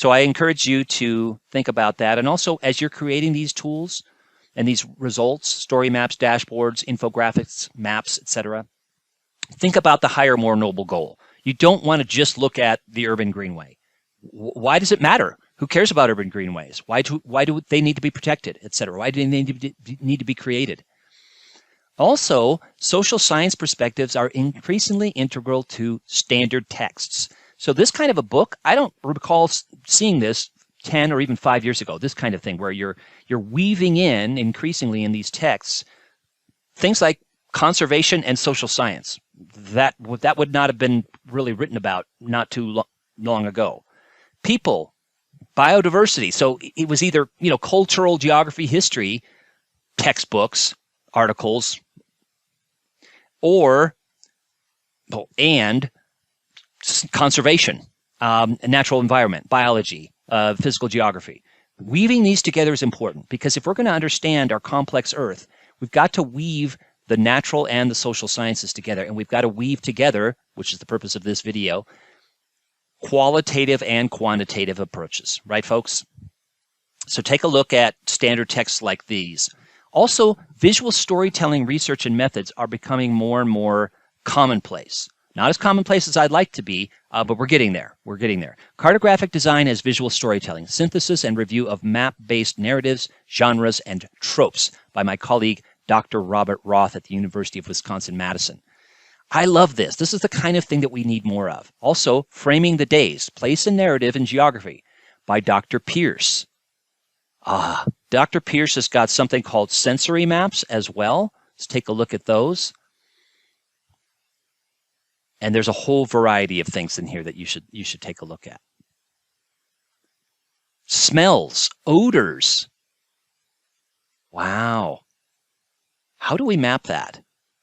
So I encourage you to think about that. And also, as you're creating these tools and these results, story maps, dashboards, infographics, maps, etc., think about the higher, more noble goal. You don't want to just look at the urban greenway. Why does it matter? Who cares about urban greenways? Why do they need to be protected, etc.? Why do they need to be created? Also, social science perspectives are increasingly integral to standard texts. So this kind of a book, I don't recall seeing this 10 or even 5 years ago, this kind of thing where you're weaving in increasingly in these texts things like conservation and social science. That would not have been really written about not too long ago. People, biodiversity. So it was either, cultural geography, history, textbooks, articles, and conservation, natural environment, biology, physical geography. Weaving these together is important because if we're going to understand our complex Earth, we've got to weave the natural and the social sciences together, and we've got to weave together, which is the purpose of this video, qualitative and quantitative approaches, right, folks? So take a look at standard texts like these. Also, visual storytelling research and methods are becoming more and more commonplace. Not as commonplace as I'd like to be, but we're getting there. We're getting there. Cartographic design as visual storytelling, synthesis and review of map-based narratives, genres, and tropes by my colleague, Dr. Robert Roth at the University of Wisconsin-Madison. I love this. This is the kind of thing that we need more of. Also, Framing the Days, Place and Narrative in Geography by Dr. Pierce. Dr. Pierce has got something called sensory maps as well. Let's take a look at those. And there's a whole variety of things in here that you should take a look at. Smells, odors. Wow. How do we map that?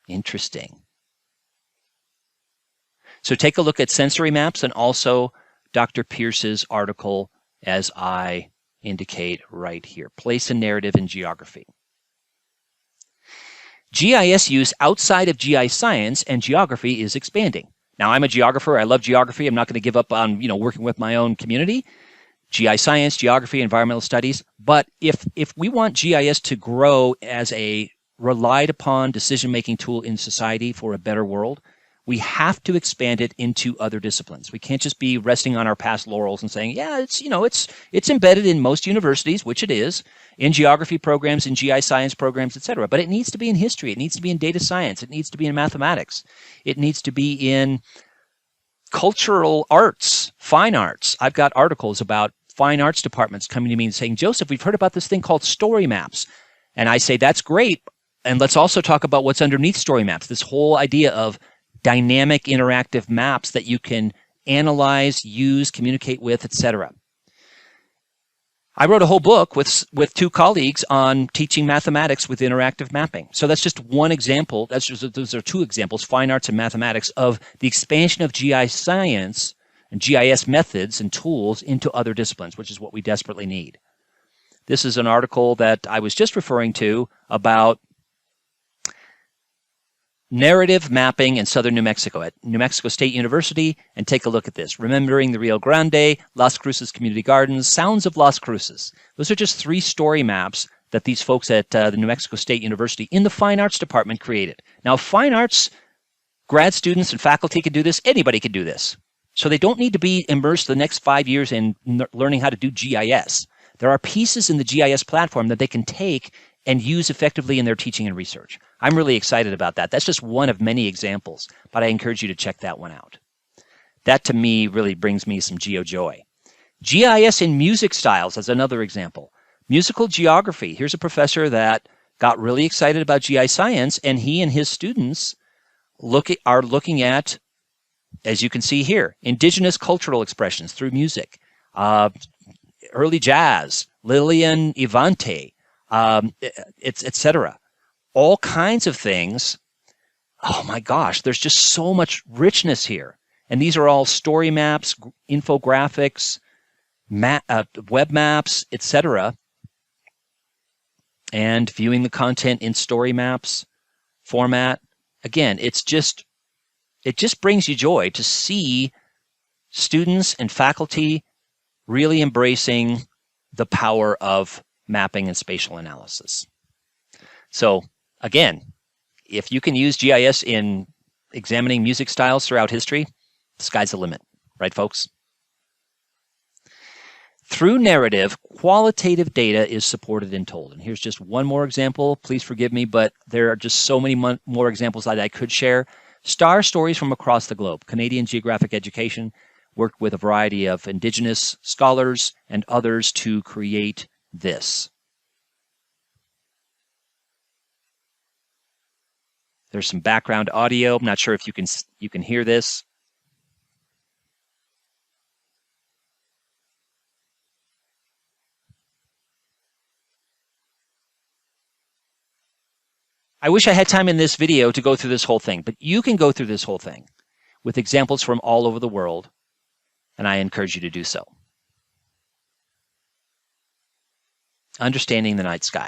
Interesting. So take a look at sensory maps and also Dr. Pierce's article as I indicate right here. Place and narrative in geography. GIS use outside of GI science and geography is expanding. Now, I'm a geographer. I love geography. I'm not going to give up on, working with my own community. GI science, geography, environmental studies. But if we want GIS to grow as a relied upon decision-making tool in society for a better world, we have to expand it into other disciplines. We can't just be resting on our past laurels and saying, yeah, it's embedded in most universities, which it is, in geography programs, in GI science programs, etc. But it needs to be in history. It needs to be in data science. It needs to be in mathematics. It needs to be in cultural arts, fine arts. I've got articles about fine arts departments coming to me and saying, Joseph, we've heard about this thing called story maps. And I say, that's great. And let's also talk about what's underneath story maps, this whole idea of dynamic interactive maps that you can analyze, use, communicate with, etc. I wrote a whole book with two colleagues on teaching mathematics with interactive mapping. So that's just one example. Those are two examples, fine arts and mathematics, of the expansion of GI science and GIS methods and tools into other disciplines, which is what we desperately need. This is an article that I was just referring to about narrative mapping in southern New Mexico at New Mexico State University, and take a look at this. Remembering the Rio Grande, Las Cruces Community Gardens, Sounds of Las Cruces. Those are just 3 story maps that these folks at the New Mexico State University in the Fine Arts Department created. Now, fine arts grad students and faculty can do this. Anybody can do this. So they don't need to be immersed the next 5 years in learning how to do GIS. There are pieces in the GIS platform that they can take and use effectively in their teaching and research. I'm really excited about that. That's just one of many examples, but I encourage you to check that one out. That, to me, really brings me some geo-joy. GIS in music styles is another example. Musical geography. Here's a professor that got really excited about GI science, and he and his students are looking at, as you can see here, indigenous cultural expressions through music, early jazz, Lillian Ivante, etc. All kinds of things. Oh my gosh, there's just so much richness here. And these are all story maps, infographics, web maps, etc. And viewing the content in story maps format. Again, it just brings you joy to see students and faculty really embracing the power of mapping and spatial analysis. So again, if you can use GIS in examining music styles throughout history, the sky's the limit, right, folks? Through narrative, qualitative data is supported and told. And here's just one more example. Please forgive me, but there are just so many more examples that I could share. Star stories from across the globe. Canadian Geographic Education worked with a variety of Indigenous scholars and others to create this. There's some background audio. I'm not sure if you can hear this. I wish I had time in this video to go through this whole thing, but you can go through this whole thing with examples from all over the world, and I encourage you to do so. Understanding the night sky.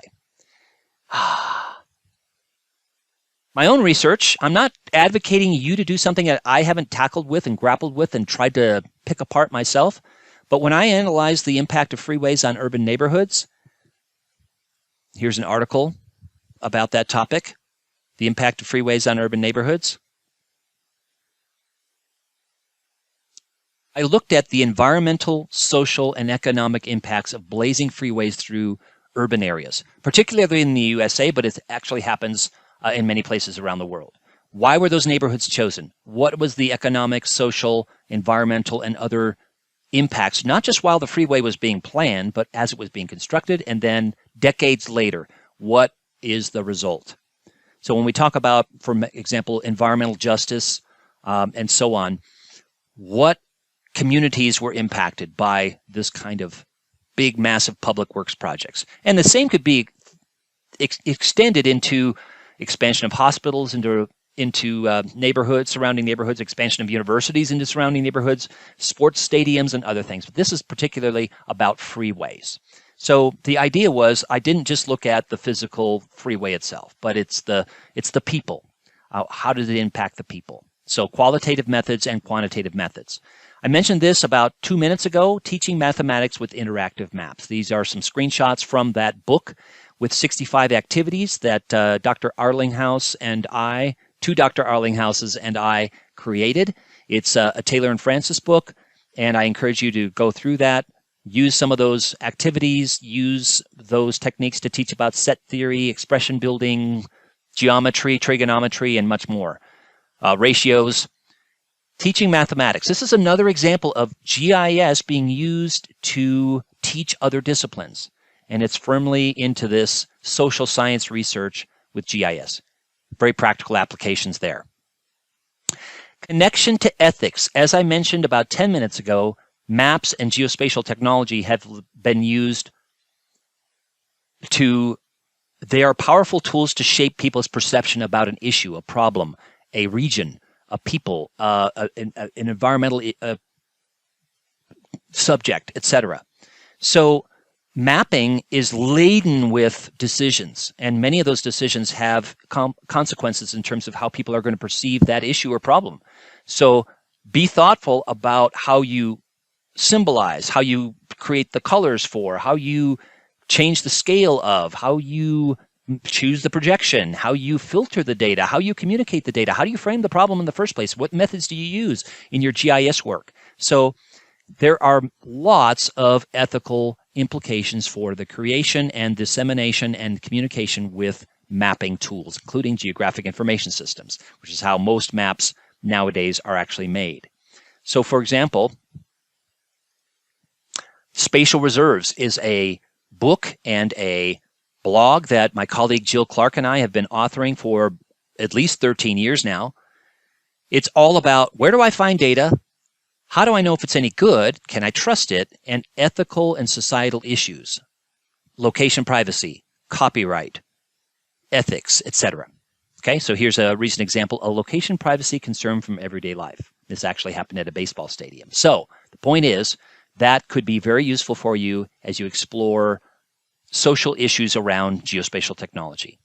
My own research, I'm not advocating you to do something that I haven't tackled with and grappled with and tried to pick apart myself, but when I analyze the impact of freeways on urban neighborhoods, here's an article about that topic, the impact of freeways on urban neighborhoods. I looked at the environmental, social, and economic impacts of blazing freeways through urban areas, particularly in the USA, but it actually happens in many places around the world. Why were those neighborhoods chosen? What was the economic, social, environmental, and other impacts, not just while the freeway was being planned, but as it was being constructed, and then decades later, what is the result? So when we talk about, for example, environmental justice and so on, what communities were impacted by this kind of big, massive public works projects? And the same could be extended into expansion of hospitals into neighborhoods, surrounding neighborhoods, expansion of universities into surrounding neighborhoods, sports stadiums, and other things. But this is particularly about freeways. So the idea was I didn't just look at the physical freeway itself, but it's the people. How does it impact the people? So qualitative methods and quantitative methods. I mentioned this about 2 minutes ago, Teaching Mathematics with Interactive Maps. These are some screenshots from that book with 65 activities that Dr. Arlinghouse and I, two Dr. Arlinghouses and I created. It's a Taylor and Francis book, and I encourage you to go through that, use some of those activities, use those techniques to teach about set theory, expression building, geometry, trigonometry, and much more. Ratios. Teaching mathematics. This is another example of GIS being used to teach other disciplines. And it's firmly into this social science research with GIS. Very practical applications there. Connection to ethics. As I mentioned about 10 minutes ago, maps and geospatial technology have been used they are powerful tools to shape people's perception about an issue, a problem, a region, a people, an environmental subject, etc. So mapping is laden with decisions, and many of those decisions have consequences in terms of how people are going to perceive that issue or problem. So be thoughtful about how you symbolize, how you create the colors for, how you change the scale of, how you choose the projection, how you filter the data, how you communicate the data, how do you frame the problem in the first place, what methods do you use in your GIS work. So there are lots of ethical implications for the creation and dissemination and communication with mapping tools, including geographic information systems, which is how most maps nowadays are actually made. So for example, Spatial Reserves is a book and a blog that my colleague Jill Clark and I have been authoring for at least 13 years now. It's all about where do I find data, how do I know if it's any good, can I trust it, and ethical and societal issues, location privacy, copyright, ethics, etc. Okay, so here's a recent example, a location privacy concern from everyday life. This actually happened at a baseball stadium. So the point is that could be very useful for you as you explore social issues around geospatial technology.